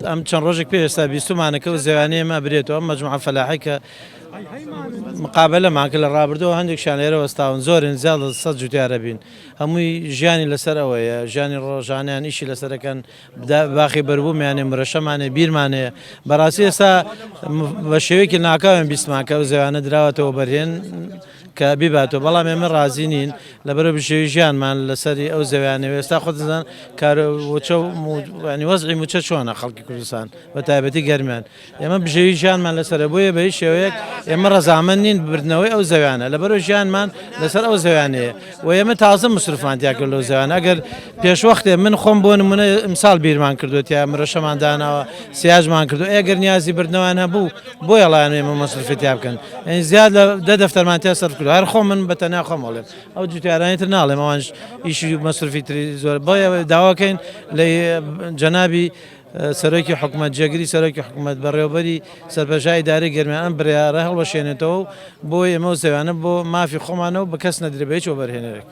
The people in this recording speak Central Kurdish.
ئەم چەند ڕۆژێک پێوێستا بیستمانەکە و زەوانەیە ئەمە برێتەوە ئەم مەجموعە فەلاحی کە مقابلەمان کرد لە ڕابردووە هەندێکشان لێرە وەستاون زۆرن زیاد لە 100 جوتیارە بین هەمووی ژیانی لەسەر ئەوەیە ژیانی ڕۆژانیان ئیشی لەسەرەکەن باخی بەربوومیانێ مرەشەمانێ بیرمانەیە بەڕاستی ئێستا بە شێوەیەکی ناکاوێن بیستمانکە و زەوانە دراوەتەوە بەرهێن کە بیباتەوە بەڵام ئێمە ڕازی نین لەبەرەوە بشێوی ژیانمان لەسەری ئەو زەویانەوە ئێستا خۆتزان وەزعی موچە چۆنە خەڵکی کوردستان بە تایبەتی گەرمیان ئێمە بژێوی ژیانمان لەسەرە بۆیە بە هیچ شێوەیەک ئێمە ڕەزامەند نین بردنەوەی ئەو زەویانە لەبەرەوە ژیانمان لەسەر ئەو زەویانەیە و ئێمە تازە مسروفمان تیا کرد لەو زەویانە ئەگەر پێشوەختێ من خۆم بۆ نمونە ئیمساڵ بیرمان کردووەتیا مرەشەمان داناوە سیاژمان کردو ئەگەر نیازی بردنەوەیان هەبوو بۆ ئێڵایەن ئێمە مەسروفی تیا بکەن زیاد لە دەفتەرمان تیا سەرف کردو هەر خۆم من بەتەنیا خۆمەڵێم ئەو جوتیارانیتر ناڵێم ئەوانش ئیشی مەسروفی تری زۆر بۆیە داواکەین لە جەنابی سەرۆکی حکوومەت جێگیری سەرۆکی حکوومەت بەڕێوەبەری سەرپەرشای ئیدارەی گەرمیان ئەم بڕیارە هەڵبەشێنێتەوە بۆ ئێمە و زەویانە بۆ مافی خۆمانەوە بە کەس نەدرێ بە هیچ وەبەرهێنەرێک.